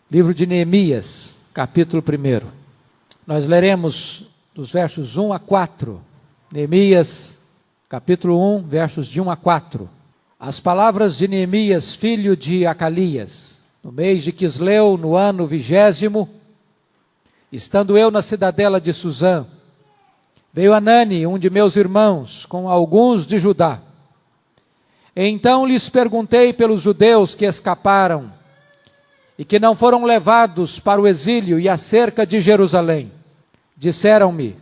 Livro de Neemias, capítulo 1. Nós leremos dos versos 1 a 4. Neemias, capítulo 1, versos de 1 a 4. As palavras de Neemias, filho de Acalias, no mês de Quisleu, no ano 20º, estando eu na cidadela de Suzã, veio Anani, um de meus irmãos, com alguns de Judá. Então lhes perguntei pelos judeus que escaparam e que não foram levados para o exílio e acerca de Jerusalém. Disseram-me: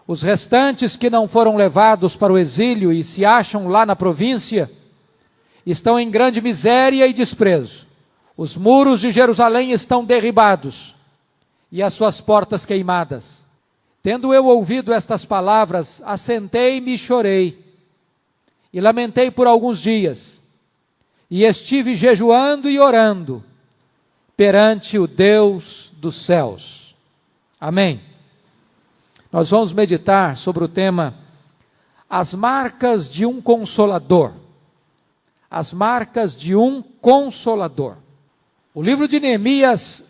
os restantes que não foram levados para o exílio e se acham lá na província, estão em grande miséria e desprezo. Os muros de Jerusalém estão derribados e as suas portas queimadas. Tendo eu ouvido estas palavras, assentei-me e chorei, e lamentei por alguns dias, e estive jejuando e orando perante o Deus dos céus. Amém. Nós vamos meditar sobre o tema as marcas de um consolador. As marcas de um consolador. O livro de Neemias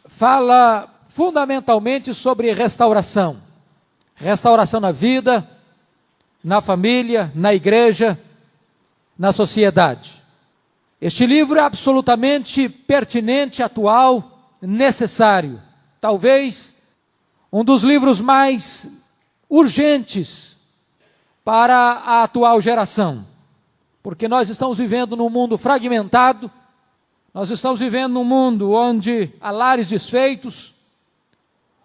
fala fundamentalmente sobre restauração. Restauração na vida, na família, na igreja, na sociedade. Este livro é absolutamente pertinente, atual, necessário. Talvez um dos livros mais urgentes para a atual geração. Porque nós estamos vivendo num mundo fragmentado, nós estamos vivendo num mundo onde há lares desfeitos,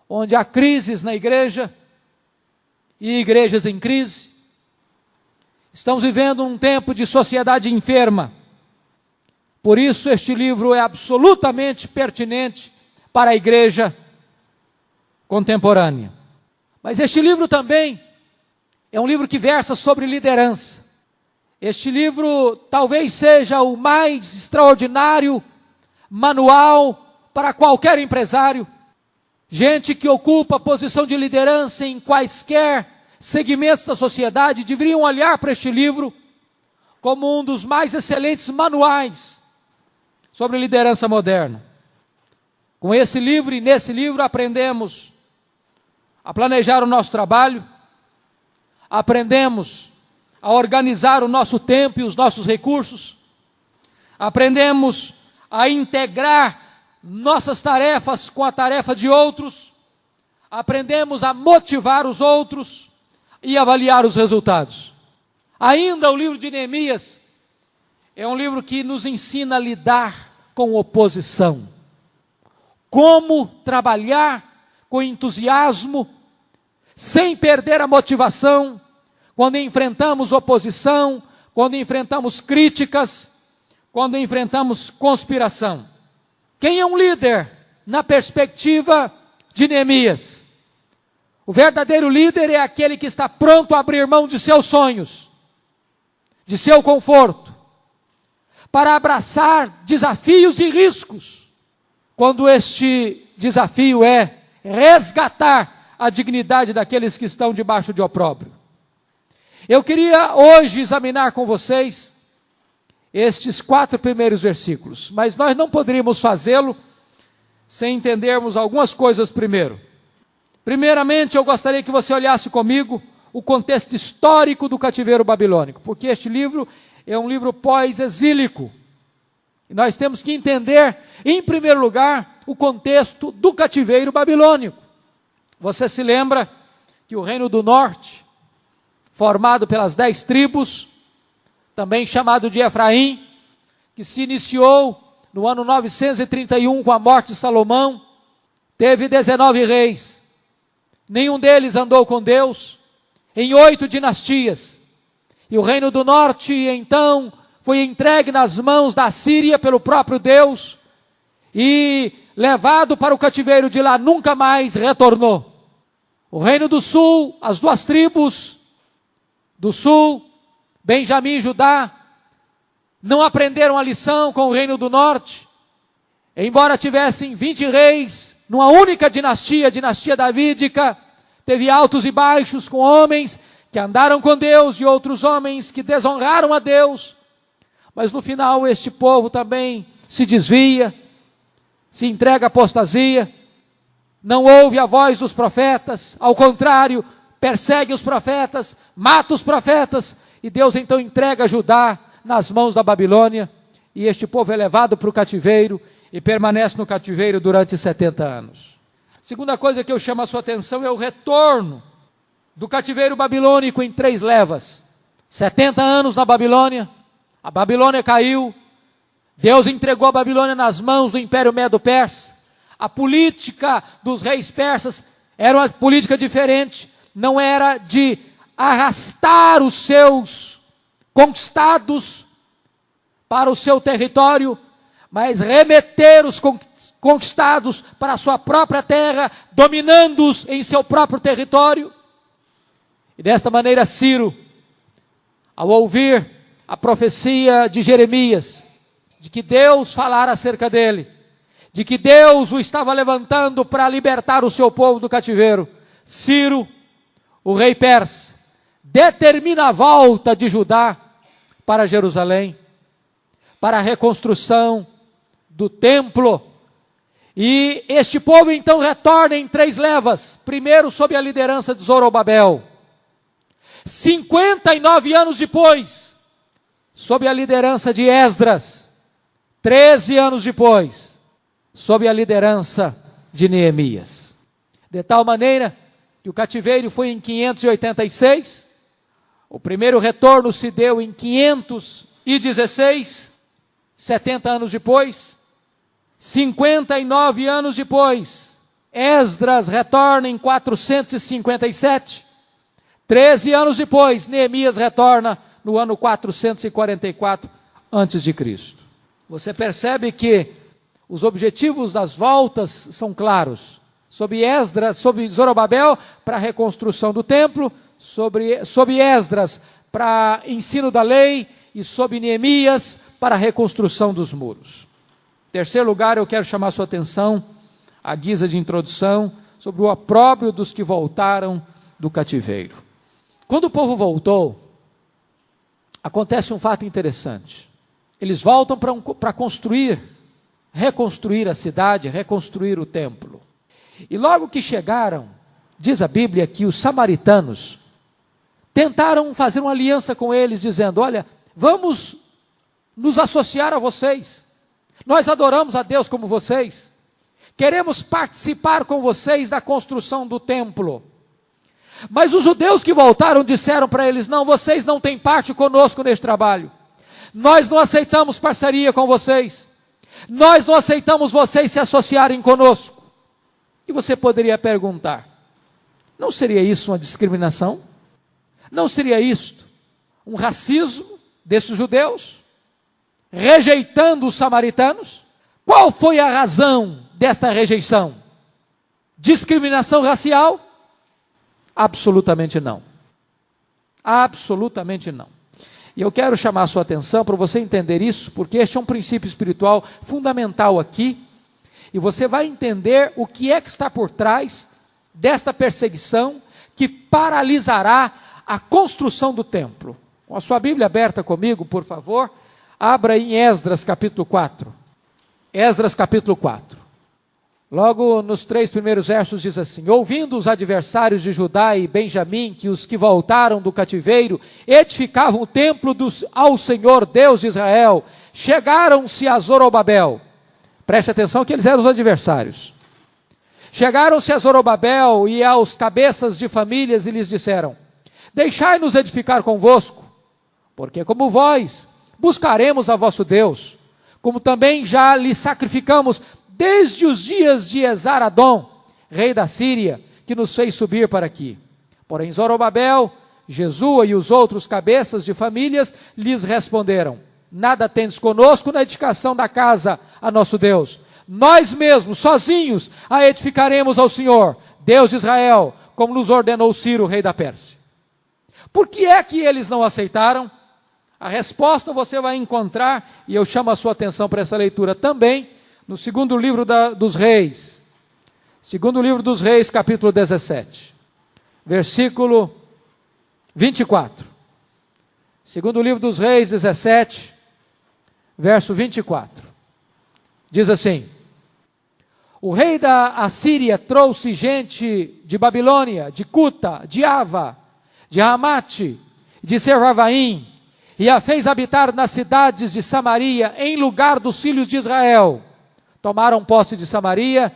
onde há crises na igreja e igrejas em crise. Estamos vivendo um tempo de sociedade enferma. Por isso este livro é absolutamente pertinente para a igreja contemporânea. Mas este livro também é um livro que versa sobre liderança. Este livro talvez seja o mais extraordinário manual para qualquer empresário. Gente que ocupa posição de liderança em quaisquer segmentos da sociedade deveriam olhar para este livro como um dos mais excelentes manuais sobre liderança moderna. Com esse livro e nesse livro aprendemos a planejar o nosso trabalho, aprendemos a organizar o nosso tempo e os nossos recursos, aprendemos a integrar nossas tarefas com a tarefa de outros, aprendemos a motivar os outros e avaliar os resultados. Ainda o livro de Neemias é um livro que nos ensina a lidar com oposição. Como trabalhar com entusiasmo, sem perder a motivação, quando enfrentamos oposição, quando enfrentamos críticas, quando enfrentamos conspiração. Quem é um líder na perspectiva de Neemias? O verdadeiro líder é aquele que está pronto a abrir mão de seus sonhos, de seu conforto, para abraçar desafios e riscos, quando este desafio é resgatar a dignidade daqueles que estão debaixo de opróbrio. Eu queria hoje examinar com vocês estes 4 primeiros versículos, mas nós não poderíamos fazê-lo sem entendermos algumas coisas primeiro. Primeiramente, eu gostaria que você olhasse comigo o contexto histórico do cativeiro babilônico, porque este livro é um livro pós-exílico. E nós temos que entender, em primeiro lugar, o contexto do cativeiro babilônico. Você se lembra que o Reino do Norte, formado pelas 10 tribos, também chamado de Efraim, que se iniciou no ano 931 com a morte de Salomão, teve 19 reis. Nenhum deles andou com Deus, em 8 dinastias. E o Reino do Norte, então, foi entregue nas mãos da Síria pelo próprio Deus e levado para o cativeiro de lá, nunca mais retornou. O Reino do Sul, as 2 tribos do Sul, Benjamim e Judá, não aprenderam a lição com o Reino do Norte, embora tivessem 20 reis, numa única dinastia, a dinastia davídica, teve altos e baixos com homens que andaram com Deus e outros homens que desonraram a Deus, mas no final este povo também se desvia, se entrega à apostasia, não ouve a voz dos profetas, ao contrário, persegue os profetas, mata os profetas, e Deus então entrega Judá nas mãos da Babilônia, e este povo é levado para o cativeiro, e permanece no cativeiro durante 70 anos. Segunda coisa que eu chamo a sua atenção é o retorno do cativeiro babilônico em 3 levas. 70 anos na Babilônia, a Babilônia caiu, Deus entregou a Babilônia nas mãos do Império Medo-Persa. A política dos reis persas era uma política diferente, não era de arrastar os seus conquistados para o seu território, mas remeter os conquistados para a sua própria terra, dominando-os em seu próprio território. E desta maneira Ciro, ao ouvir a profecia de Jeremias, de que Deus falara acerca dele, de que Deus o estava levantando para libertar o seu povo do cativeiro, Ciro, o rei persa, determina a volta de Judá para Jerusalém, para a reconstrução do templo. E este povo então retorna em 3 levas. Primeiro sob a liderança de Zorobabel. 59 anos depois, sob a liderança de Esdras. 13 anos depois, sob a liderança de Neemias. De tal maneira que o cativeiro foi em 586, o primeiro retorno se deu em 516, 70 anos depois. 59 anos depois, Esdras retorna em 457, 13 anos depois, Neemias retorna no ano 444 a.C. Você percebe que os objetivos das voltas são claros. Sob Esdras, sob Zorobabel, para a reconstrução do templo, sob Esdras, para ensino da lei, e sob Neemias, para a reconstrução dos muros. Em terceiro lugar, eu quero chamar a sua atenção, à guisa de introdução, sobre o opróbrio dos que voltaram do cativeiro. Quando o povo voltou, acontece um fato interessante. Eles voltam para reconstruir a cidade, reconstruir o templo. E logo que chegaram, diz a Bíblia que os samaritanos tentaram fazer uma aliança com eles, dizendo: olha, vamos nos associar a vocês. Nós adoramos a Deus como vocês. Queremos participar com vocês da construção do templo. Mas os judeus que voltaram disseram para eles: não, vocês não têm parte conosco neste trabalho. Nós não aceitamos parceria com vocês. Nós não aceitamos vocês se associarem conosco. E você poderia perguntar: não seria isso uma discriminação? Não seria isto um racismo desses judeus, rejeitando os samaritanos? Qual foi a razão desta rejeição? Discriminação racial? Absolutamente não. Absolutamente não. E eu quero chamar a sua atenção para você entender isso, porque este é um princípio espiritual fundamental aqui, e você vai entender o que é que está por trás desta perseguição que paralisará a construção do templo. Com a sua Bíblia aberta comigo, por favor, abra em Esdras capítulo 4. Esdras capítulo 4. Logo nos 3 primeiros versos diz assim: ouvindo os adversários de Judá e Benjamim que os que voltaram do cativeiro edificavam o templo ao Senhor Deus de Israel, chegaram-se a Zorobabel. Preste atenção que eles eram os adversários. Chegaram-se a Zorobabel e aos cabeças de famílias e lhes disseram: deixai-nos edificar convosco, porque como vós buscaremos a vosso Deus, como também já lhe sacrificamos desde os dias de Esar-Adom, rei da Síria, que nos fez subir para aqui. Porém Zorobabel, Jesua e os outros cabeças de famílias lhes responderam: nada tendes conosco na edificação da casa a nosso Deus. Nós mesmos, sozinhos, a edificaremos ao Senhor, Deus de Israel, como nos ordenou Ciro, rei da Pérsia. Por que é que eles não aceitaram? A resposta você vai encontrar, e eu chamo a sua atenção para essa leitura também, no segundo livro dos Reis. Segundo livro dos Reis, capítulo 17. Versículo 24. Segundo livro dos Reis, 17, verso 24. Diz assim: O rei da Assíria trouxe gente de Babilônia, de Cuta, de Ava, de Ramate, de Sefarvaim, e a fez habitar nas cidades de Samaria, em lugar dos filhos de Israel. Tomaram posse de Samaria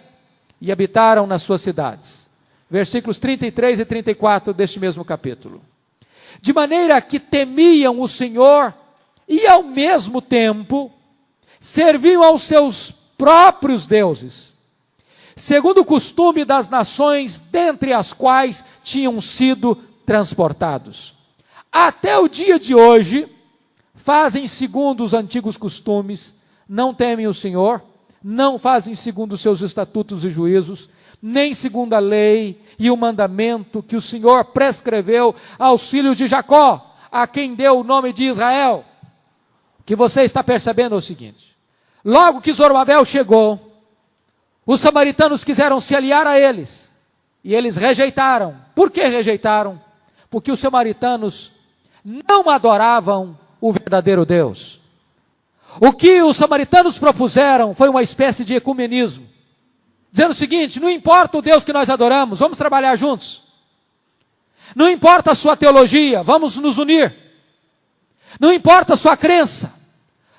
e habitaram nas suas cidades. Versículos 33 e 34 deste mesmo capítulo. De maneira que temiam o Senhor e ao mesmo tempo serviam aos seus próprios deuses, segundo o costume das nações dentre as quais tinham sido transportados. Até o dia de hoje, fazem segundo os antigos costumes, não temem o Senhor, não fazem segundo os seus estatutos e juízos, nem segundo a lei e o mandamento que o Senhor prescreveu aos filhos de Jacó, a quem deu o nome de Israel. O que você está percebendo é o seguinte: logo que Zorobabel chegou, os samaritanos quiseram se aliar a eles, e eles rejeitaram. Por que rejeitaram? Porque os samaritanos não adoravam o verdadeiro Deus. O que os samaritanos propuseram foi uma espécie de ecumenismo, dizendo o seguinte: não importa o Deus que nós adoramos, vamos trabalhar juntos. Não importa a sua teologia, vamos nos unir. Não importa a sua crença,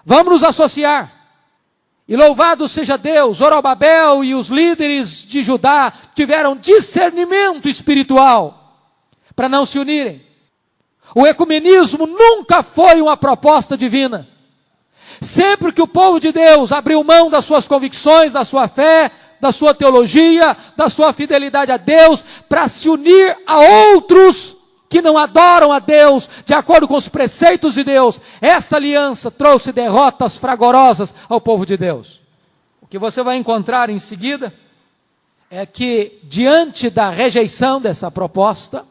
vamos nos associar. E louvado seja Deus, Zorobabel e os líderes de Judá tiveram discernimento espiritual para não se unirem. O ecumenismo nunca foi uma proposta divina. Sempre que o povo de Deus abriu mão das suas convicções, da sua fé, da sua teologia, da sua fidelidade a Deus, para se unir a outros que não adoram a Deus de acordo com os preceitos de Deus, esta aliança trouxe derrotas fragorosas ao povo de Deus. O que você vai encontrar em seguida é que, diante da rejeição dessa proposta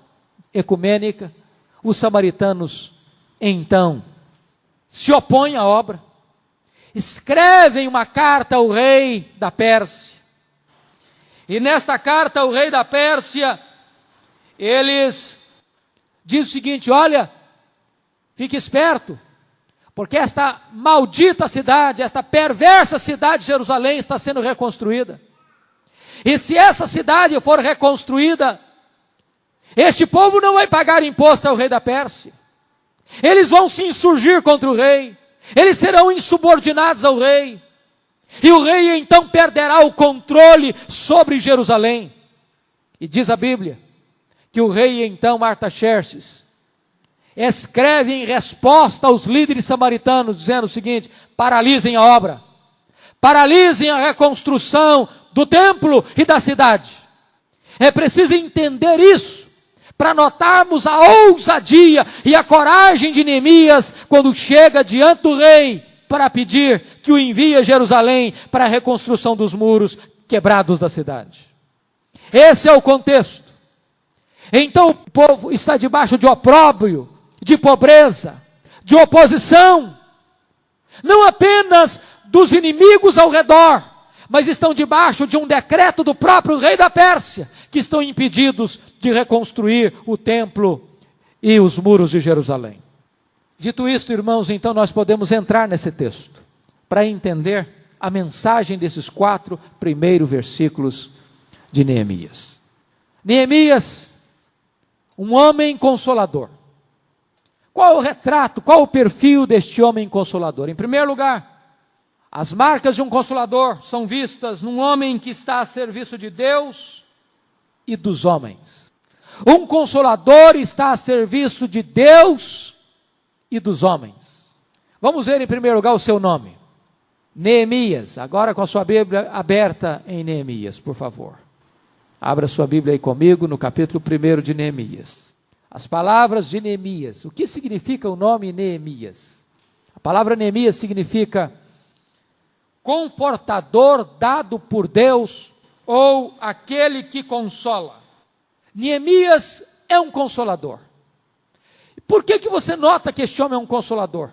ecumênica, os samaritanos então se opõem à obra, escrevem uma carta ao rei da Pérsia, e nesta carta o rei da Pérsia, eles diz o seguinte: olha, fique esperto, porque esta maldita cidade, esta perversa cidade de Jerusalém está sendo reconstruída. E se essa cidade for reconstruída, este povo não vai pagar imposto ao rei da Pérsia. Eles vão se insurgir contra o rei, eles serão insubordinados ao rei, e o rei então perderá o controle sobre Jerusalém. E diz a Bíblia que o rei então, Artaxerxes, escreve em resposta aos líderes samaritanos, dizendo o seguinte: paralisem a obra, paralisem a reconstrução do templo e da cidade. É preciso entender isso, para notarmos a ousadia e a coragem de Neemias, quando chega diante do rei, para pedir que o envie a Jerusalém para a reconstrução dos muros quebrados da cidade. Esse é o contexto. Então o povo está debaixo de opróbrio, de pobreza, de oposição, não apenas dos inimigos ao redor, mas estão debaixo de um decreto do próprio rei da Pérsia, que estão impedidos de reconstruir o templo e os muros de Jerusalém. Dito isto, irmãos, então nós podemos entrar nesse texto, para entender a mensagem desses 4 primeiros versículos de Neemias. Neemias, um homem consolador. Qual o retrato, qual o perfil deste homem consolador? Em primeiro lugar, as marcas de um consolador são vistas num homem que está a serviço de Deus e dos homens. Um consolador está a serviço de Deus e dos homens. Vamos ver em primeiro lugar o seu nome. Neemias. Agora com a sua Bíblia aberta em Neemias, por favor. Abra sua Bíblia aí comigo no capítulo 1 de Neemias. As palavras de Neemias. O que significa o nome Neemias? A palavra Neemias significa confortador dado por Deus, ou aquele que consola. Neemias é um consolador. Por que você nota que este homem é um consolador?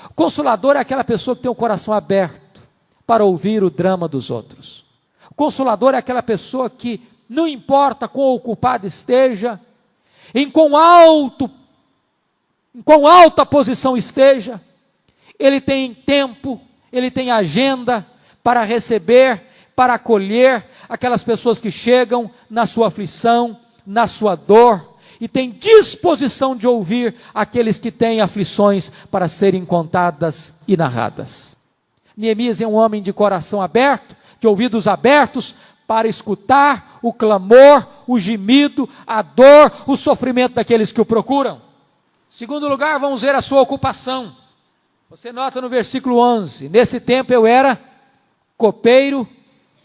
O consolador é aquela pessoa que tem o coração aberto para ouvir o drama dos outros. O consolador é aquela pessoa que, não importa quão ocupado esteja, em quão alta posição esteja, ele tem tempo, ele tem agenda para receber, para acolher aquelas pessoas que chegam na sua aflição, na sua dor, e tem disposição de ouvir aqueles que têm aflições para serem contadas e narradas. Neemias é um homem de coração aberto, de ouvidos abertos, para escutar o clamor, o gemido, a dor, o sofrimento daqueles que o procuram. Segundo lugar, vamos ver a sua ocupação. Você nota no versículo 11, nesse tempo eu era copeiro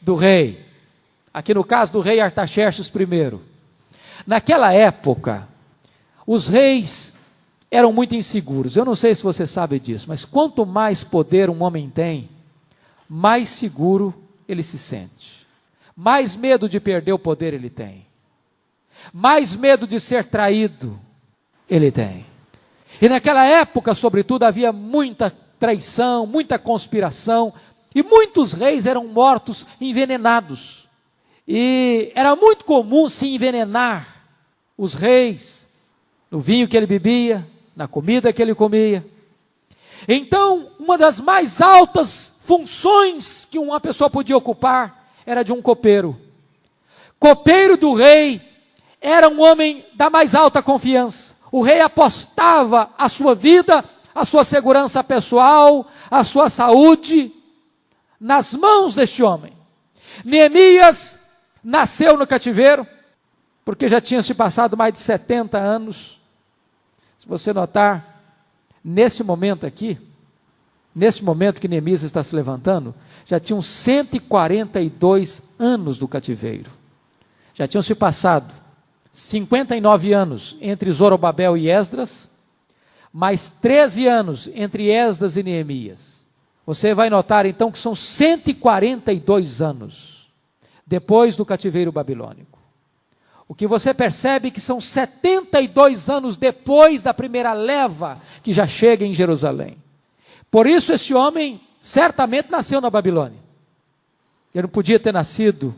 do rei. Aqui no caso do rei Artaxerxes I. Naquela época, os reis eram muito inseguros. Eu não sei se você sabe disso, mas quanto mais poder um homem tem, mais seguro ele se sente. Mais medo de perder o poder ele tem. Mais medo de ser traído ele tem. E naquela época, sobretudo, havia muita traição, muita conspiração, e muitos reis eram mortos envenenados. E era muito comum se envenenar os reis no vinho que ele bebia, na comida que ele comia. Então, uma das mais altas funções que uma pessoa podia ocupar era de um copeiro. Copeiro do rei era um homem da mais alta confiança. O rei apostava a sua vida, a sua segurança pessoal, a sua saúde nas mãos deste homem. Neemias nasceu no cativeiro, porque já tinha se passado mais de 70 anos. Se você notar, nesse momento aqui, nesse momento que Neemias está se levantando, já tinham 142 anos do cativeiro. Já tinham se passado 59 anos entre Zorobabel e Esdras, mais 13 anos entre Esdras e Neemias. Você vai notar então que são 142 anos depois do cativeiro babilônico. O que você percebe que são 72 anos depois da primeira leva que já chega em Jerusalém. Por isso esse homem certamente nasceu na Babilônia. Ele não podia ter nascido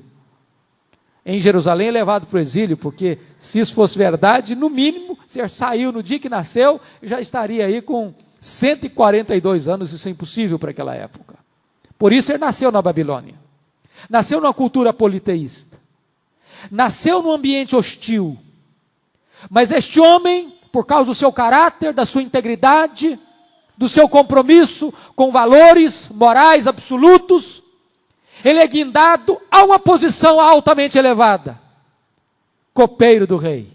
em Jerusalém e levado para o exílio, porque se isso fosse verdade, no mínimo, se ele saiu no dia que nasceu, já estaria aí com 142 anos, isso é impossível para aquela época. Por isso ele nasceu na Babilônia. Nasceu numa cultura politeísta. Nasceu num ambiente hostil. Mas este homem, por causa do seu caráter, da sua integridade, do seu compromisso com valores morais absolutos, ele é guindado a uma posição altamente elevada. Copeiro do rei.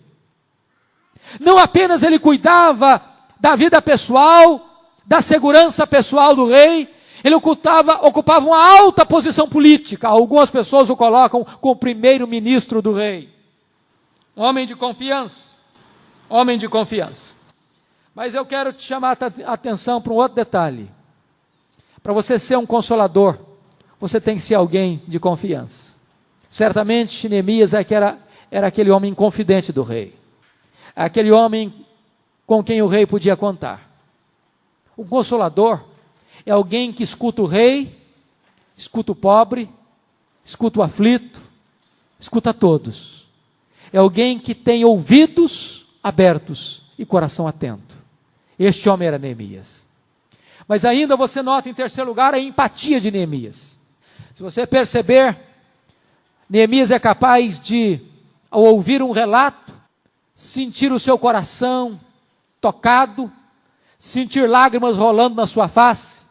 Não apenas ele cuidava da vida pessoal, da segurança pessoal do rei, ele ocupava uma alta posição política. Algumas pessoas o colocam como primeiro-ministro do rei. Homem de confiança. Homem de confiança. Mas eu quero te chamar a atenção para um outro detalhe. Para você ser um consolador, você tem que ser alguém de confiança. Certamente Neemias era aquele homem confidente do rei. Aquele homem com quem o rei podia contar. O consolador é alguém que escuta o rei, escuta o pobre, escuta o aflito, escuta todos. É alguém que tem ouvidos abertos e coração atento. Este homem era Neemias. Mas ainda você nota em terceiro lugar a empatia de Neemias. Se você perceber, Neemias é capaz de, ao ouvir um relato, sentir o seu coração tocado, sentir lágrimas rolando na sua face,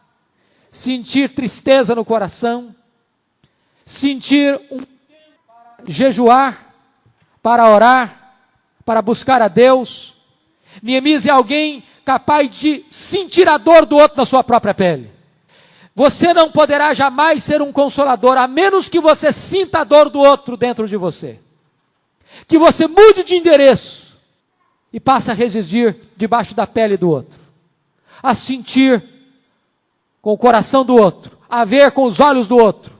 sentir tristeza no coração, sentir jejuar, para orar, para buscar a Deus. Neemias é alguém capaz de sentir a dor do outro na sua própria pele. Você não poderá jamais ser um consolador, a menos que você sinta a dor do outro dentro de você. Que você mude de endereço e passe a residir debaixo da pele do outro. A sentir com o coração do outro, a ver com os olhos do outro,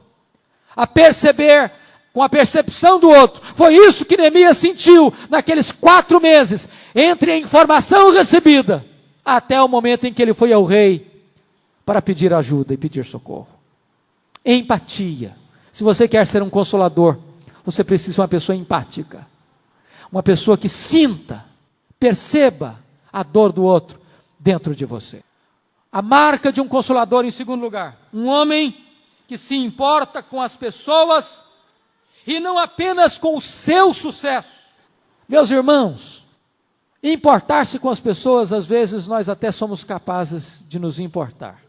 a perceber com a percepção do outro. Foi isso que Neemias sentiu naqueles 4 meses, entre a informação recebida, até o momento em que ele foi ao rei, para pedir ajuda e pedir socorro. Empatia. Se você quer ser um consolador, você precisa ser uma pessoa empática. Uma pessoa que sinta, perceba a dor do outro dentro de você. A marca de um consolador, em segundo lugar, um homem que se importa com as pessoas e não apenas com o seu sucesso. Meus irmãos, importar-se com as pessoas, às vezes nós até somos capazes de nos importar.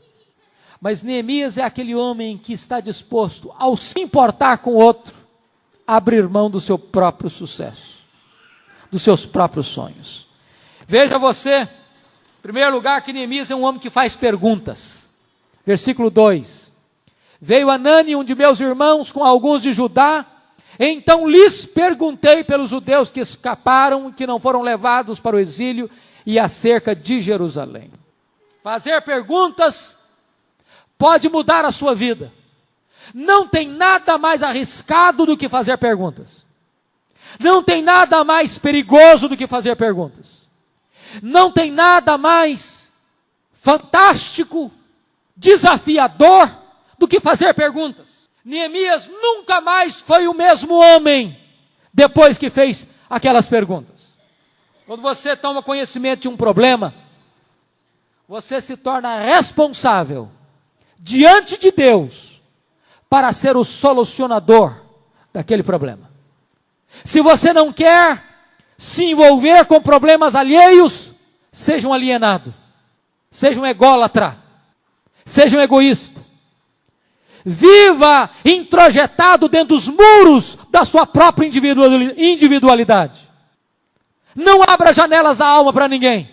Mas Neemias é aquele homem que está disposto, ao se importar com o outro, a abrir mão do seu próprio sucesso, dos seus próprios sonhos. Veja você, em primeiro lugar, que Neemias é um homem que faz perguntas. Versículo 2: Veio Hanani, um de meus irmãos, com alguns de Judá, então lhes perguntei pelos judeus que escaparam e que não foram levados para o exílio e acerca de Jerusalém. Fazer perguntas pode mudar a sua vida. Não tem nada mais arriscado do que fazer perguntas. Não tem nada mais perigoso do que fazer perguntas. Não tem nada mais fantástico, desafiador do que fazer perguntas. Neemias nunca mais foi o mesmo homem depois que fez aquelas perguntas. Quando você toma conhecimento de um problema, você se torna responsável diante de Deus para ser o solucionador daquele problema. Se você não quer se envolver com problemas alheios, seja um alienado, seja um ególatra, seja um egoísta. Viva introjetado dentro dos muros da sua própria individualidade. Não abra janelas da alma para ninguém.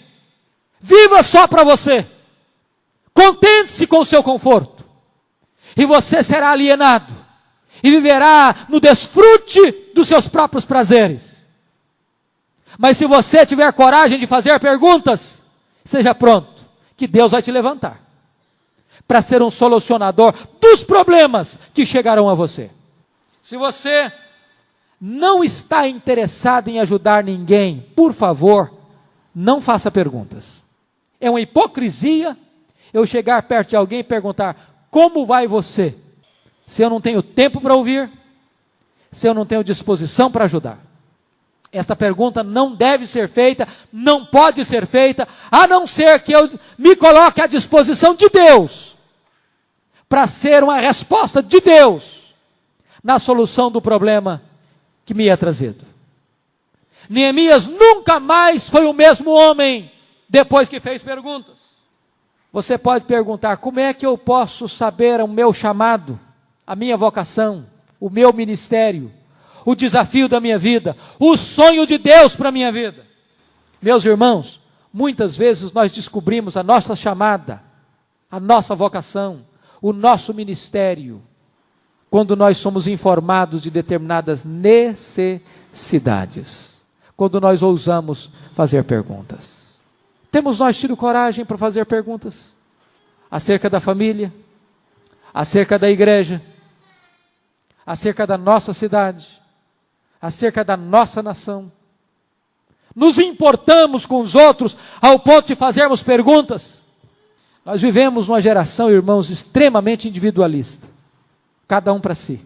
Viva só para você. Contente-se com o seu conforto. E você será alienado. E viverá no desfrute dos seus próprios prazeres. Mas se você tiver coragem de fazer perguntas, seja pronto, que Deus vai te levantar para ser um solucionador dos problemas que chegarão a você. Se você não está interessado em ajudar ninguém, por favor, não faça perguntas. É uma hipocrisia eu chegar perto de alguém e perguntar: como vai você? Se eu não tenho tempo para ouvir, se eu não tenho disposição para ajudar. Esta pergunta não deve ser feita, não pode ser feita, a não ser que eu me coloque à disposição de Deus, para ser uma resposta de Deus na solução do problema que me é trazido. Neemias nunca mais foi o mesmo homem depois que fez perguntas. Você pode perguntar: como é que eu posso saber o meu chamado, a minha vocação, o meu ministério, o desafio da minha vida, o sonho de Deus para a minha vida? Meus irmãos, muitas vezes nós descobrimos a nossa chamada, a nossa vocação, o nosso ministério, quando nós somos informados de determinadas necessidades, quando nós ousamos fazer perguntas. Temos nós tido coragem para fazer perguntas acerca da família, acerca da igreja, acerca da nossa cidade, acerca da nossa nação? Nos importamos com os outros ao ponto de fazermos perguntas? Nós vivemos numa geração, irmãos, extremamente individualista. Cada um para si.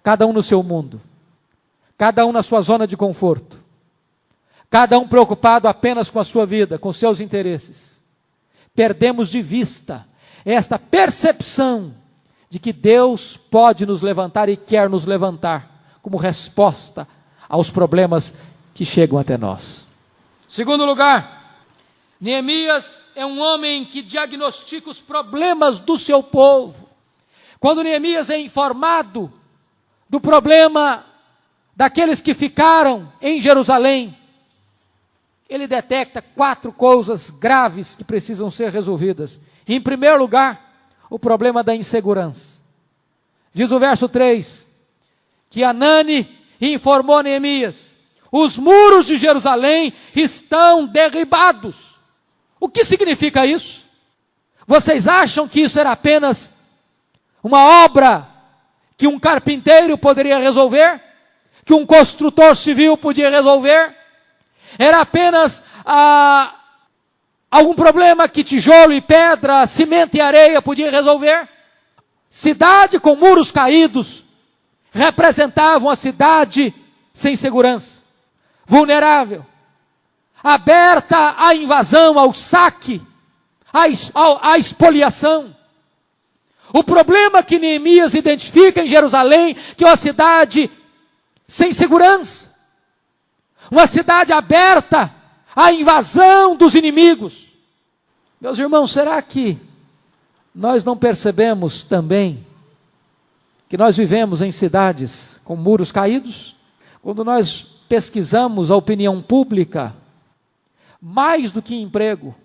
Cada um no seu mundo. Cada um na sua zona de conforto. Cada um preocupado apenas com a sua vida, com seus interesses. Perdemos de vista esta percepção de que Deus pode nos levantar e quer nos levantar como resposta aos problemas que chegam até nós. Segundo lugar, Neemias é um homem que diagnostica os problemas do seu povo. Quando Neemias é informado do problema daqueles que ficaram em Jerusalém, ele detecta 4 coisas graves que precisam ser resolvidas. Em primeiro lugar, o problema da insegurança. Diz o verso 3, que Hanani informou Neemias: os muros de Jerusalém estão derribados. O que significa isso? Vocês acham que isso era apenas uma obra que um carpinteiro poderia resolver? Que um construtor civil podia resolver? Era apenas algum problema que tijolo e pedra, cimento e areia podia resolver? Cidade com muros caídos representavam a cidade sem segurança, vulnerável, aberta à invasão, ao saque, à expoliação. O problema que Neemias identifica em Jerusalém, que é uma cidade sem segurança, uma cidade aberta à invasão dos inimigos. Meus irmãos, será que nós não percebemos também que nós vivemos em cidades com muros caídos? Quando nós pesquisamos a opinião pública, mais do que emprego,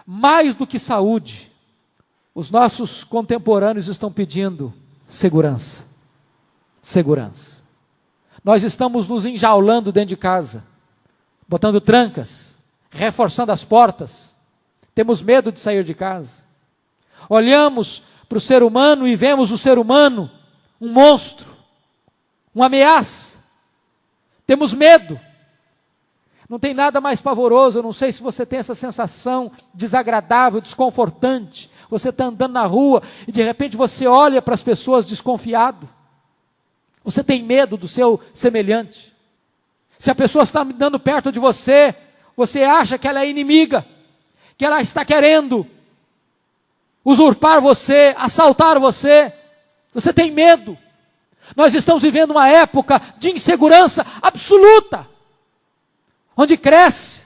mais do que saúde, os nossos contemporâneos estão pedindo segurança. Segurança. Nós estamos nos enjaulando dentro de casa, botando trancas, reforçando as portas. Temos medo de sair de casa. Olhamos para o ser humano e vemos o ser humano um monstro, uma ameaça. Temos medo. Não tem nada mais pavoroso, eu não sei se você tem essa sensação desagradável, desconfortante. Você está andando na rua e de repente você olha para as pessoas desconfiado. Você tem medo do seu semelhante. Se a pessoa está andando perto de você, você acha que ela é inimiga, que ela está querendo usurpar você, assaltar você. Você tem medo. Nós estamos vivendo uma época de insegurança absoluta, onde cresce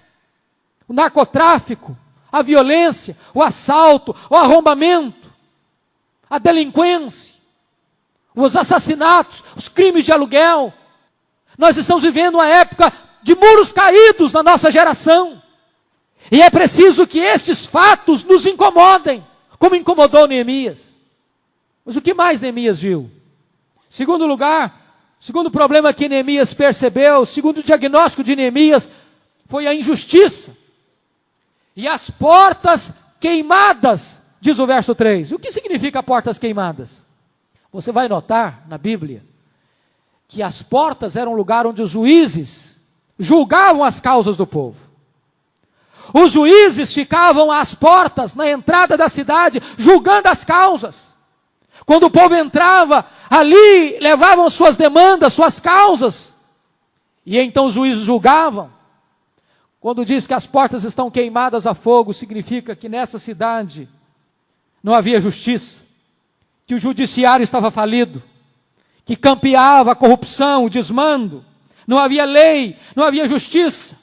o narcotráfico, a violência, o assalto, o arrombamento, a delinquência, os assassinatos, os crimes de aluguel. Nós estamos vivendo uma época de muros caídos na nossa geração. E é preciso que estes fatos nos incomodem, como incomodou Neemias. Mas o que mais Neemias viu? Segundo lugar, segundo problema que Neemias percebeu, segundo diagnóstico de Neemias, foi a injustiça. E as portas queimadas, diz o verso 3. O que significa portas queimadas? Você vai notar na Bíblia que as portas eram um lugar onde os juízes julgavam as causas do povo. Os juízes ficavam às portas, na entrada da cidade, julgando as causas. Quando o povo entrava ali, levavam suas demandas, suas causas. E então os juízes julgavam. Quando diz que as portas estão queimadas a fogo, significa que nessa cidade não havia justiça, que o judiciário estava falido, que campeava a corrupção, o desmando, não havia lei, não havia justiça.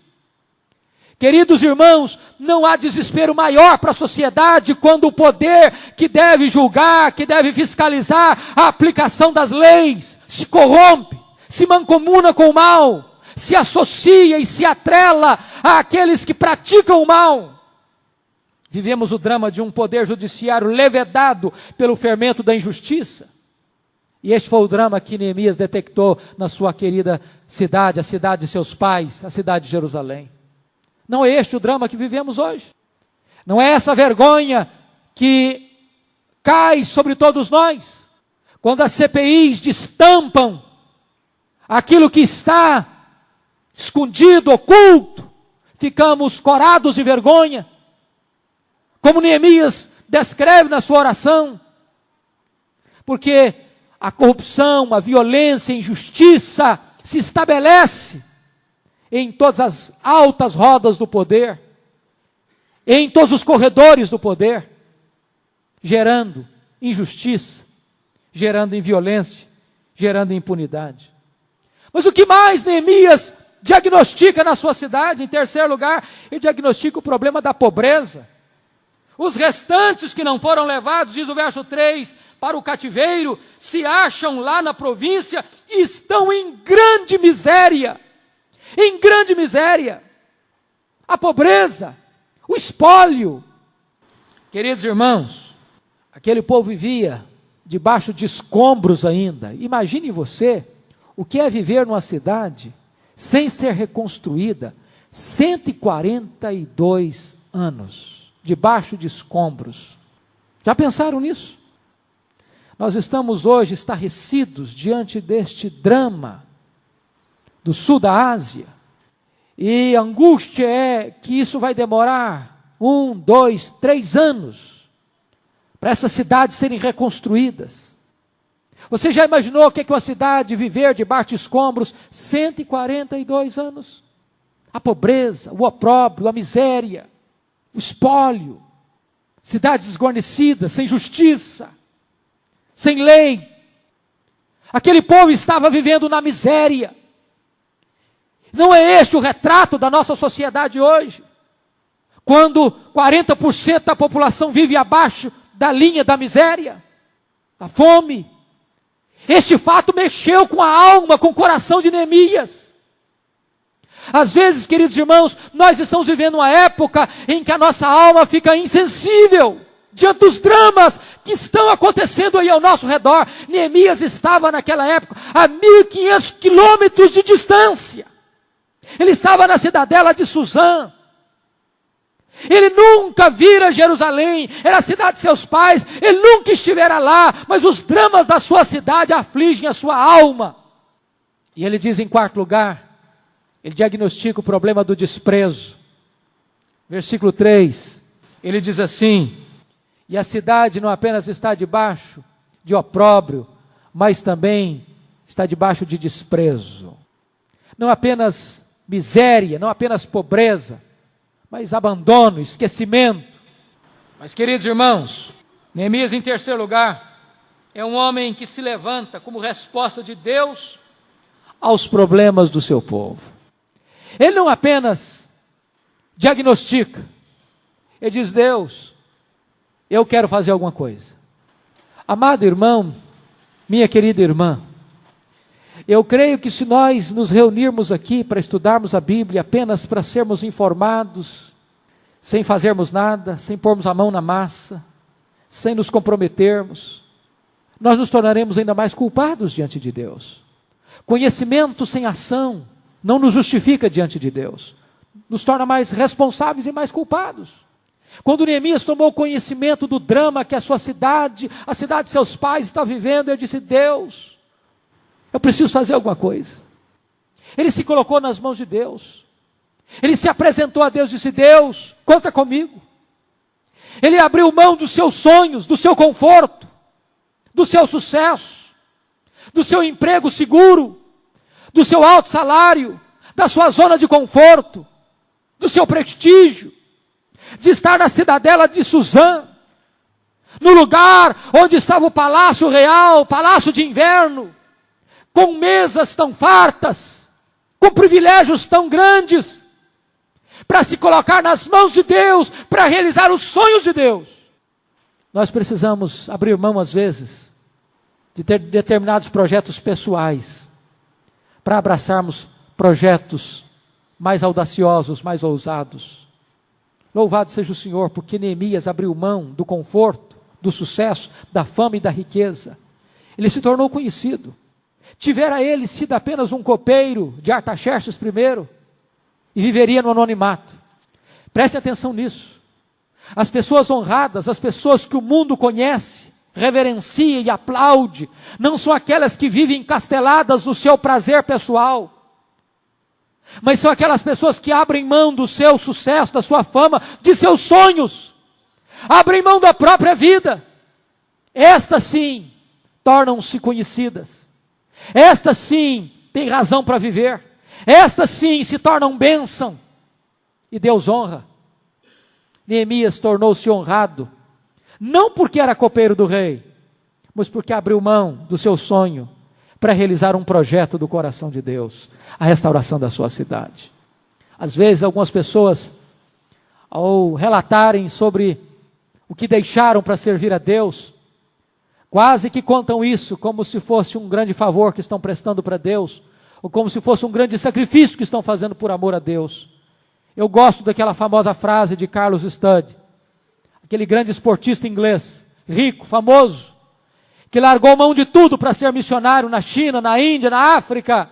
Queridos irmãos, não há desespero maior para a sociedade quando o poder que deve julgar, que deve fiscalizar a aplicação das leis, se corrompe, se mancomuna com o mal, se associa e se atrela àqueles que praticam o mal. Vivemos o drama de um poder judiciário levedado pelo fermento da injustiça. E este foi o drama que Neemias detectou na sua querida cidade, a cidade de seus pais, a cidade de Jerusalém. Não é este o drama que vivemos hoje. Não é essa vergonha que cai sobre todos nós, quando as CPIs destampam aquilo que está escondido, oculto, ficamos corados de vergonha, como Neemias descreve na sua oração, porque a corrupção, a violência, a injustiça se estabelece em todas as altas rodas do poder, em todos os corredores do poder, gerando injustiça, gerando violência, gerando impunidade. Mas o que mais Neemias diagnostica na sua cidade? Em terceiro lugar, ele diagnostica o problema da pobreza. Os restantes que não foram levados, diz o verso 3, para o cativeiro, se acham lá na província e estão em grande miséria. Em grande miséria. A pobreza, o espólio. Queridos irmãos, aquele povo vivia debaixo de escombros ainda. Imagine você o que é viver numa cidade sem ser reconstruída 142 anos, debaixo de escombros. Já pensaram nisso? Nós estamos hoje estarrecidos diante deste drama do sul da Ásia, e a angústia é que isso vai demorar 1, 2, 3 anos para essas cidades serem reconstruídas. Você já imaginou o que é uma cidade viver debaixo de escombros 142 anos? A pobreza, o opróbrio, a miséria, o espólio, cidades desguarnecidas, sem justiça, sem lei. Aquele povo estava vivendo na miséria. Não é este o retrato da nossa sociedade hoje? Quando 40% da população vive abaixo da linha da miséria, da fome. Este fato mexeu com a alma, com o coração de Neemias. Às vezes, queridos irmãos, nós estamos vivendo uma época em que a nossa alma fica insensível diante dos dramas que estão acontecendo aí ao nosso redor. Neemias estava naquela época a 1.500 quilômetros de distância. Ele estava na cidadela de Suzã. Ele nunca vira Jerusalém, era a cidade de seus pais, ele nunca estivera lá, mas os dramas da sua cidade afligem a sua alma. E ele diz em quarto lugar, ele diagnostica o problema do desprezo. Versículo 3, ele diz assim: e a cidade não apenas está debaixo de opróbrio, mas também está debaixo de desprezo. Não apenas miséria, não apenas pobreza, mas abandono, esquecimento. Mas, queridos irmãos, Neemias, em terceiro lugar, é um homem que se levanta como resposta de Deus aos problemas do seu povo. Ele não apenas diagnostica, ele diz: Deus, eu quero fazer alguma coisa. Amado irmão, minha querida irmã, eu creio que se nós nos reunirmos aqui para estudarmos a Bíblia apenas para sermos informados, sem fazermos nada, sem pormos a mão na massa, sem nos comprometermos, nós nos tornaremos ainda mais culpados diante de Deus. Conhecimento sem ação não nos justifica diante de Deus, nos torna mais responsáveis e mais culpados. Quando Neemias tomou conhecimento do drama que a sua cidade, a cidade de seus pais está vivendo, ele disse: Deus, eu preciso fazer alguma coisa. Ele se colocou nas mãos de Deus. Ele se apresentou a Deus e disse: Deus, conta comigo. Ele abriu mão dos seus sonhos, do seu conforto, do seu sucesso, do seu emprego seguro, do seu alto salário, da sua zona de conforto, do seu prestígio, de estar na cidadela de Suzã, no lugar onde estava o palácio real, o palácio de inverno, com mesas tão fartas, com privilégios tão grandes, para se colocar nas mãos de Deus, para realizar os sonhos de Deus. Nós precisamos abrir mão, às vezes, de ter determinados projetos pessoais, para abraçarmos projetos mais audaciosos, mais ousados. Louvado seja o Senhor, porque Neemias abriu mão do conforto, do sucesso, da fama e da riqueza. Ele se tornou conhecido. Tivera ele sido apenas um copeiro de Artaxerxes I, e viveria no anonimato. Preste atenção nisso. As pessoas honradas, as pessoas que o mundo conhece, reverencia e aplaude, não são aquelas que vivem encasteladas no seu prazer pessoal, mas são aquelas pessoas que abrem mão do seu sucesso, da sua fama, de seus sonhos, abrem mão da própria vida. Estas sim tornam-se conhecidas. Estas sim têm razão para viver. Estas sim se tornam bênção. E Deus honra. Neemias tornou-se honrado, não porque era copeiro do rei, mas porque abriu mão do seu sonho para realizar um projeto do coração de Deus, a restauração da sua cidade. Às vezes algumas pessoas, ao relatarem sobre o que deixaram para servir a Deus, quase que contam isso como se fosse um grande favor que estão prestando para Deus, ou como se fosse um grande sacrifício que estão fazendo por amor a Deus. Eu gosto daquela famosa frase de Carlos Studd, aquele grande esportista inglês, rico, famoso, que largou mão de tudo para ser missionário na China, na Índia, na África.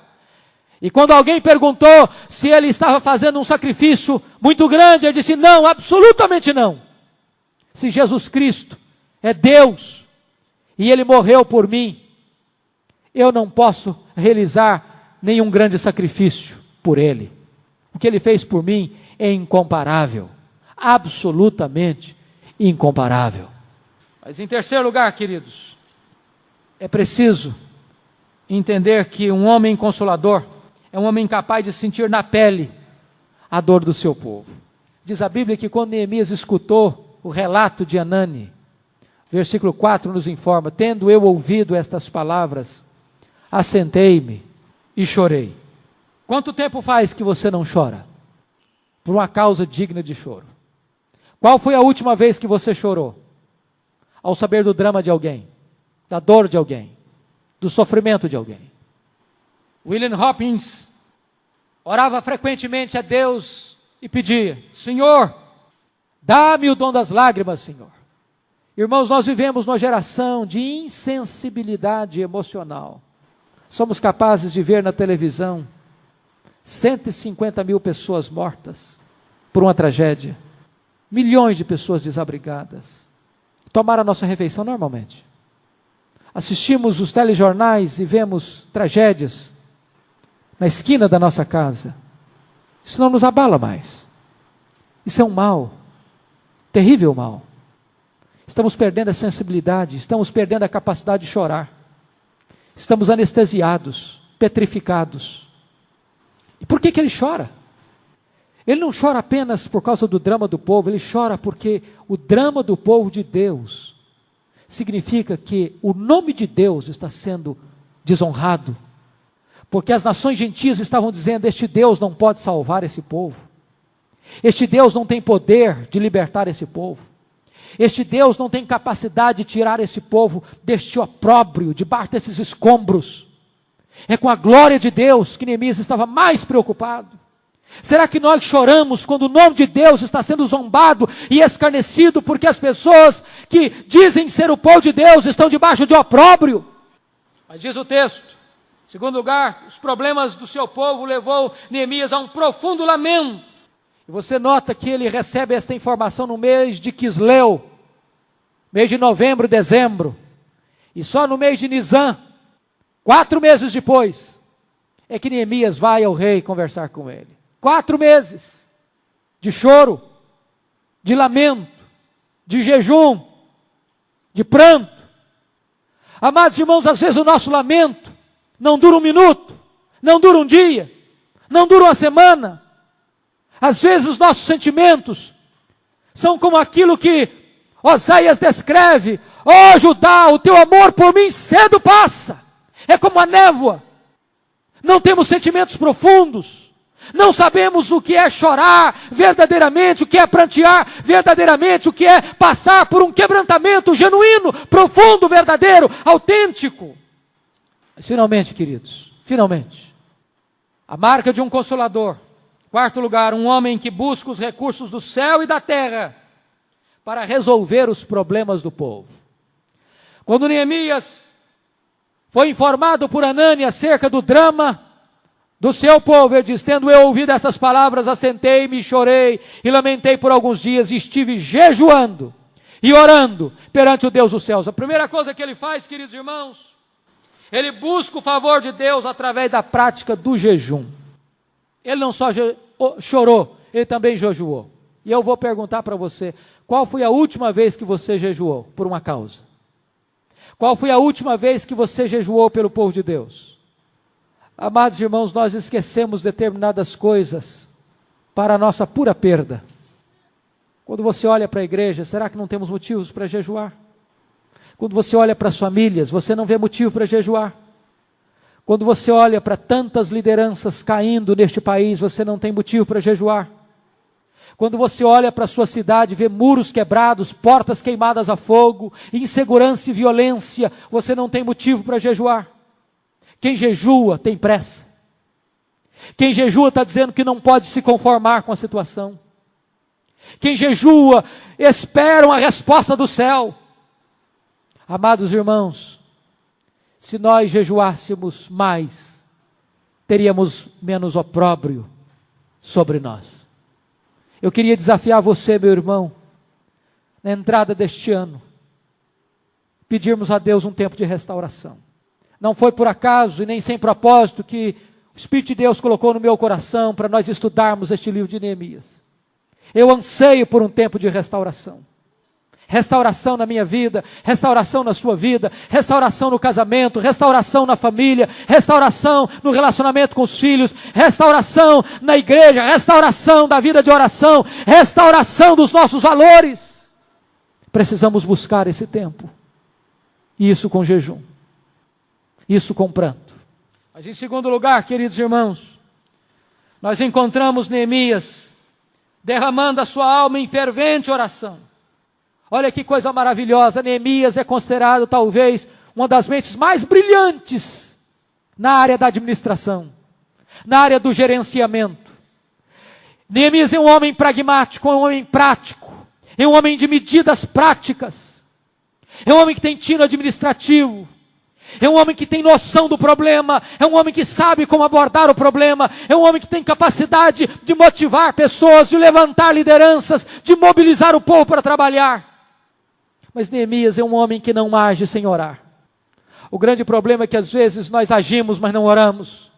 E quando alguém perguntou se ele estava fazendo um sacrifício muito grande, ele disse: não, absolutamente não. Se Jesus Cristo é Deus, e Ele morreu por mim, eu não posso realizar nenhum grande sacrifício por Ele. O que Ele fez por mim é incomparável, absolutamente incomparável. Mas em terceiro lugar, queridos, é preciso entender que um homem consolador é um homem capaz de sentir na pele a dor do seu povo. Diz a Bíblia que quando Neemias escutou o relato de Anani, Versículo 4 nos informa: tendo eu ouvido estas palavras, assentei-me e chorei. Quanto tempo faz que você não chora? Por uma causa digna de choro. Qual foi a última vez que você chorou? Ao saber do drama de alguém, da dor de alguém, do sofrimento de alguém. William Hopkins orava frequentemente a Deus e pedia: Senhor, dá-me o dom das lágrimas, Senhor. Irmãos, nós vivemos numa geração de insensibilidade emocional. Somos capazes de ver na televisão 150 mil pessoas mortas por uma tragédia, milhões de pessoas desabrigadas. Tomaram a nossa refeição normalmente. Assistimos os telejornais e vemos tragédias na esquina da nossa casa. Isso não nos abala mais. Isso é um mal, terrível mal. Estamos perdendo a sensibilidade, estamos perdendo a capacidade de chorar. Estamos anestesiados, petrificados. E por que ele chora? Ele não chora apenas por causa do drama do povo, ele chora porque o drama do povo de Deus significa que o nome de Deus está sendo desonrado. Porque as nações gentias estavam dizendo: este Deus não pode salvar esse povo. Este Deus não tem poder de libertar esse povo. Este Deus não tem capacidade de tirar esse povo deste opróbrio, debaixo desses escombros. É com a glória de Deus que Neemias estava mais preocupado. Será que nós choramos quando o nome de Deus está sendo zombado e escarnecido porque as pessoas que dizem ser o povo de Deus estão debaixo de opróbrio? Mas diz o texto, em segundo lugar, os problemas do seu povo levou Neemias a um profundo lamento. E você nota que ele recebe esta informação no mês de Quisleu, mês de novembro, dezembro, e só no mês de Nisan, 4 meses depois, é que Neemias vai ao rei conversar com ele. 4 meses de choro, de lamento, de jejum, de pranto. Amados irmãos, às vezes o nosso lamento não dura 1 minuto, não dura 1 dia, não dura 1 semana. Às vezes os nossos sentimentos são como aquilo que Oséias descreve: ó Judá, o teu amor por mim cedo passa. É como a névoa. Não temos sentimentos profundos. Não sabemos o que é chorar verdadeiramente, o que é prantear verdadeiramente, o que é passar por um quebrantamento genuíno, profundo, verdadeiro, autêntico. Mas finalmente, queridos, finalmente, a marca de um consolador. 4º lugar, um homem que busca os recursos do céu e da terra para resolver os problemas do povo. Quando Neemias foi informado por Anani acerca do drama do seu povo, ele diz: tendo eu ouvido essas palavras, assentei-me, chorei e lamentei por alguns dias, e estive jejuando e orando perante o Deus dos céus. A primeira coisa que ele faz, queridos irmãos, ele busca o favor de Deus através da prática do jejum. Ele não só chorou, ele também jejuou. E eu vou perguntar para você: qual foi a última vez que você jejuou por uma causa? Qual foi a última vez que você jejuou pelo povo de Deus? Amados irmãos, nós esquecemos determinadas coisas para a nossa pura perda. Quando você olha para a igreja, será que não temos motivos para jejuar? Quando você olha para as famílias, você não vê motivo para jejuar? Quando você olha para tantas lideranças caindo neste país, você não tem motivo para jejuar? Quando você olha para a sua cidade, vê muros quebrados, portas queimadas a fogo, insegurança e violência, você não tem motivo para jejuar? Quem jejua tem pressa. Quem jejua está dizendo que não pode se conformar com a situação. Quem jejua espera uma resposta do céu. Amados irmãos, se nós jejuássemos mais, teríamos menos opróbrio sobre nós. Eu queria desafiar você, meu irmão, na entrada deste ano, pedirmos a Deus um tempo de restauração. Não foi por acaso e nem sem propósito que o Espírito de Deus colocou no meu coração para nós estudarmos este livro de Neemias. Eu anseio por um tempo de restauração. Restauração na minha vida, restauração na sua vida, restauração no casamento, restauração na família, restauração no relacionamento com os filhos, restauração na igreja, restauração da vida de oração, restauração dos nossos valores. Precisamos buscar esse tempo. E isso com jejum. Isso com pranto. Mas em segundo lugar, queridos irmãos, nós encontramos Neemias derramando a sua alma em fervente oração. Olha que coisa maravilhosa. Neemias é considerado talvez uma das mentes mais brilhantes na área da administração, na área do gerenciamento. Neemias é um homem pragmático, é um homem prático, é um homem de medidas práticas, é um homem que tem tino administrativo, é um homem que tem noção do problema, é um homem que sabe como abordar o problema, é um homem que tem capacidade de motivar pessoas, de levantar lideranças, de mobilizar o povo para trabalhar. Mas Neemias é um homem que não age sem orar. O grande problema é que às vezes nós agimos, mas não oramos.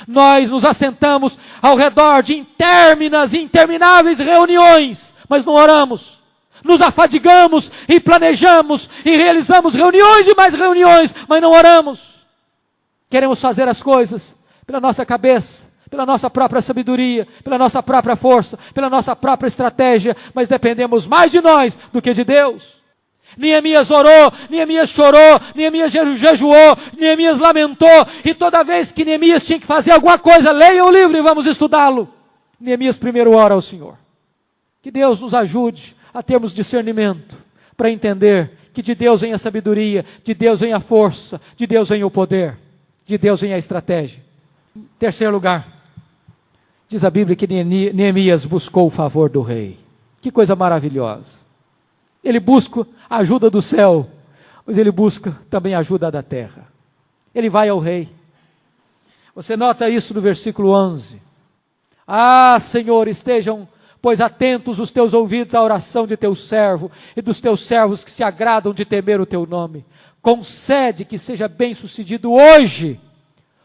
Nós nos assentamos ao redor de intermináveis reuniões, mas não oramos. Nos afadigamos e planejamos e realizamos reuniões e mais reuniões, mas não oramos. Queremos fazer as coisas pela nossa cabeça, pela nossa própria sabedoria, pela nossa própria força, pela nossa própria estratégia, mas dependemos mais de nós do que de Deus. Neemias orou, Neemias chorou, Neemias jejuou, Neemias lamentou, e toda vez que Neemias tinha que fazer alguma coisa, leia o livro e vamos estudá-lo. Neemias primeiro ora ao Senhor. Que Deus nos ajude a termos discernimento, para entender que de Deus vem a sabedoria, de Deus vem a força, de Deus vem o poder, de Deus vem a estratégia. Em terceiro lugar, diz a Bíblia que Neemias buscou o favor do rei. Que coisa maravilhosa. Ele busca a ajuda do céu, mas ele busca também a ajuda da terra. Ele vai ao rei. Você nota isso no versículo 11. Ah, Senhor, estejam, pois, atentos os teus ouvidos à oração de teu servo e dos teus servos que se agradam de temer o teu nome. Concede que seja bem sucedido hoje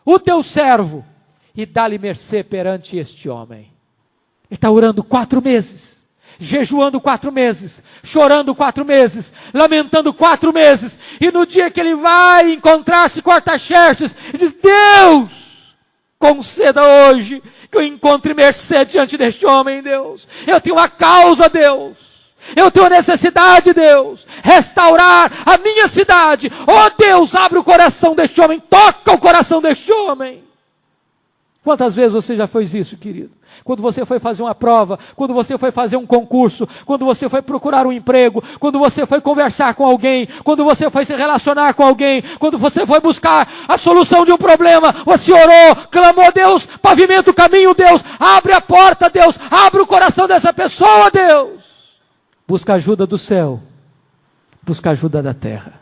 o teu servo e dá-lhe mercê perante este homem. Ele está orando 4 meses. Jejuando 4 meses, chorando 4 meses, lamentando 4 meses, e no dia que ele vai encontrar-se com Artaxerxes, ele diz: Deus, conceda hoje que eu encontre mercê diante deste homem, Deus. Eu tenho uma causa, Deus. Eu tenho necessidade, Deus, restaurar a minha cidade. Oh Deus, abre o coração deste homem, toca o coração deste homem. Quantas vezes você já fez isso, querido? Quando você foi fazer uma prova, quando você foi fazer um concurso, quando você foi procurar um emprego, quando você foi conversar com alguém, quando você foi se relacionar com alguém, quando você foi buscar a solução de um problema, você orou, clamou: Deus, pavimenta o caminho, Deus, abre a porta, Deus, abre o coração dessa pessoa, Deus. Busca ajuda do céu, busca ajuda da terra.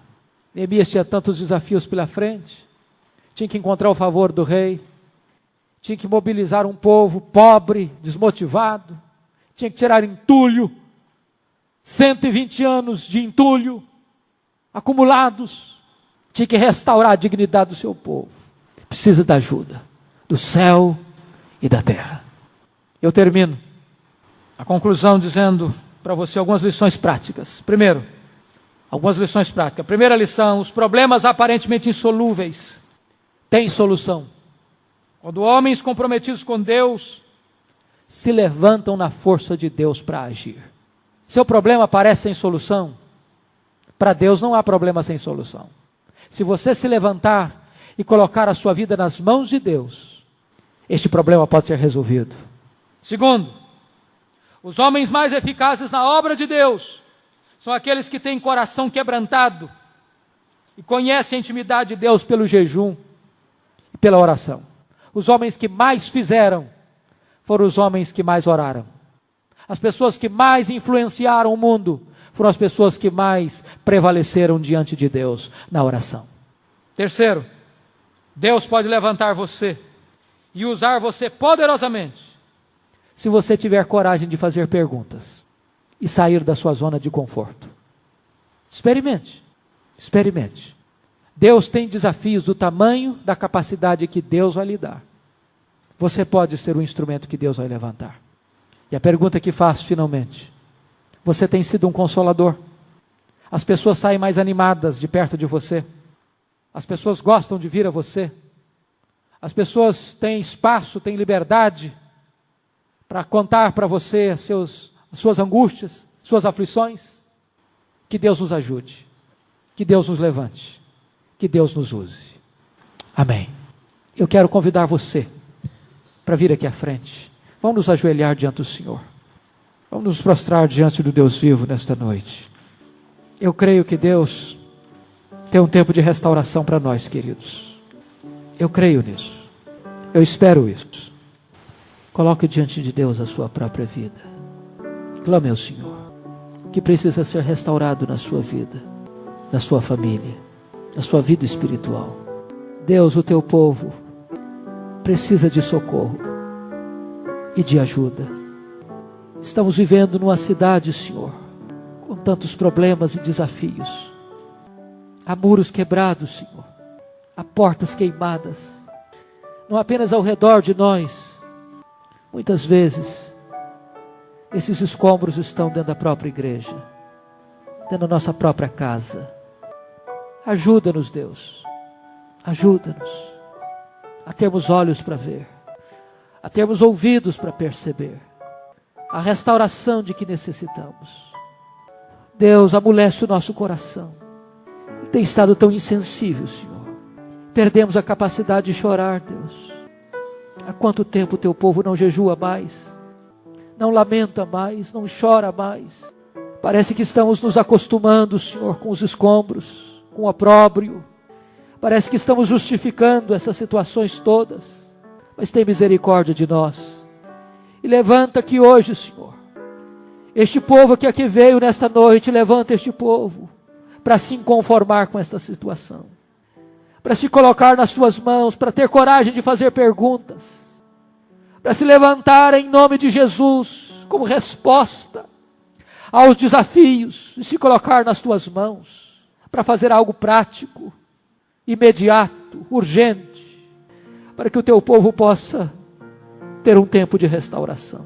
Neemias tinha tantos desafios pela frente, tinha que encontrar o favor do rei, tinha que mobilizar um povo pobre, desmotivado, tinha que tirar entulho, 120 anos de entulho acumulados, tinha que restaurar a dignidade do seu povo. Precisa da ajuda do céu e da terra. Eu termino a conclusão dizendo para você algumas lições práticas. Primeiro, algumas lições práticas. Primeira lição: os problemas aparentemente insolúveis têm solução. Quando homens comprometidos com Deus se levantam na força de Deus para agir. Seu problema parece sem solução? Para Deus não há problema sem solução. Se você se levantar e colocar a sua vida nas mãos de Deus, este problema pode ser resolvido. Segundo, os homens mais eficazes na obra de Deus são aqueles que têm coração quebrantado e conhecem a intimidade de Deus pelo jejum e pela oração. Os homens que mais fizeram foram os homens que mais oraram. As pessoas que mais influenciaram o mundo foram as pessoas que mais prevaleceram diante de Deus na oração. Terceiro, Deus pode levantar você e usar você poderosamente se você tiver coragem de fazer perguntas e sair da sua zona de conforto. Experimente. Deus tem desafios do tamanho da capacidade que Deus vai lhe dar. Você pode ser o instrumento que Deus vai levantar. E a pergunta que faço finalmente: você tem sido um consolador? As pessoas saem mais animadas de perto de você. As pessoas gostam de vir a você. As pessoas têm espaço, têm liberdade para contar para você as suas angústias, suas aflições. Que Deus nos ajude, que Deus nos levante, que Deus nos use. Amém. Eu quero convidar você para vir aqui à frente. Vamos nos ajoelhar diante do Senhor. Vamos nos prostrar diante do Deus vivo nesta noite. Eu creio que Deus tem um tempo de restauração para nós, queridos. Eu creio nisso. Eu espero isso. Coloque diante de Deus a sua própria vida. Clame ao Senhor o que precisa ser restaurado na sua vida, na sua família, na sua vida espiritual. Deus, o teu povo precisa de socorro e de ajuda. Estamos vivendo numa cidade, Senhor, com tantos problemas e desafios. Há muros quebrados, Senhor. Há portas queimadas. Não apenas ao redor de nós. Muitas vezes, esses escombros estão dentro da própria igreja, dentro da nossa própria casa. Ajuda-nos, Deus. Ajuda-nos a termos olhos para ver, a termos ouvidos para perceber a restauração de que necessitamos. Deus, amolece o nosso coração. Ele tem estado tão insensível, Senhor. Perdemos a capacidade de chorar, Deus. Há quanto tempo o teu povo não jejua mais, não lamenta mais, não chora mais? Parece que estamos nos acostumando, Senhor, com os escombros, com o opróbrio. Parece que estamos justificando essas situações todas. Mas tem misericórdia de nós. E levanta aqui hoje, Senhor, este povo que aqui veio nesta noite. Levanta este povo para se conformar com esta situação, para se colocar nas tuas mãos, para ter coragem de fazer perguntas, para se levantar em nome de Jesus como resposta aos desafios e se colocar nas tuas mãos para fazer algo prático, imediato, urgente, para que o teu povo possa ter um tempo de restauração.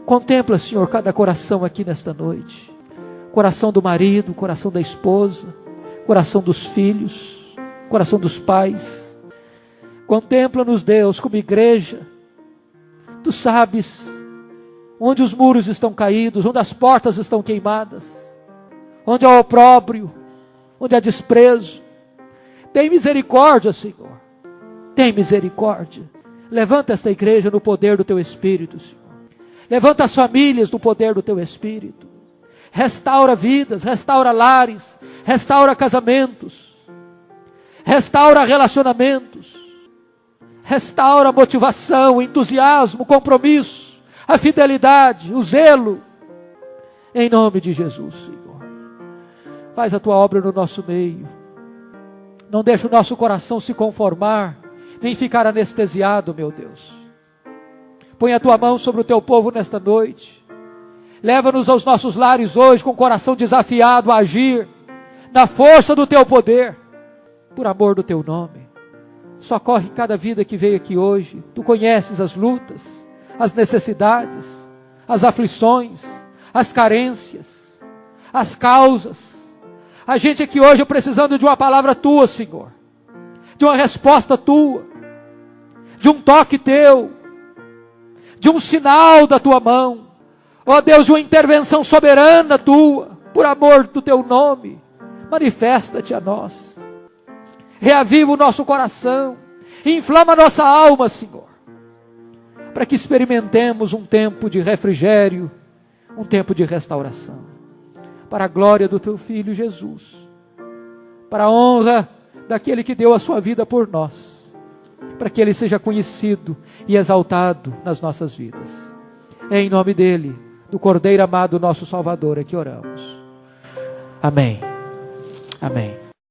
Contempla, Senhor, cada coração aqui nesta noite. Coração do marido, coração da esposa, coração dos filhos, coração dos pais. Contempla-nos, Deus, como igreja. Tu sabes onde os muros estão caídos, onde as portas estão queimadas, onde há opróbrio, onde há desprezo. Tem misericórdia, Senhor. Tem misericórdia. Levanta esta igreja no poder do teu Espírito, Senhor. Levanta as famílias no poder do teu Espírito. Restaura vidas, restaura lares, restaura casamentos, restaura relacionamentos, restaura a motivação, o entusiasmo, o compromisso, a fidelidade, o zelo. Em nome de Jesus, Senhor. Faz a tua obra no nosso meio. Não deixa o nosso coração se conformar, nem ficar anestesiado, meu Deus. Põe a tua mão sobre o teu povo nesta noite. Leva-nos aos nossos lares hoje com o coração desafiado a agir na força do teu poder, por amor do teu nome. Socorre cada vida que veio aqui hoje. Tu conheces as lutas, as necessidades, as aflições, as carências, as causas. A gente aqui hoje precisando de uma palavra tua, Senhor, de uma resposta tua, de um toque teu, de um sinal da tua mão, ó Deus, de uma intervenção soberana tua, por amor do teu nome. Manifesta-te a nós, reaviva o nosso coração, inflama a nossa alma, Senhor, para que experimentemos um tempo de refrigério, um tempo de restauração, para a glória do teu Filho Jesus, para a honra daquele que deu a sua vida por nós, para que ele seja conhecido e exaltado nas nossas vidas. É em nome dele, do Cordeiro amado, nosso Salvador, é que oramos. Amém. Amém.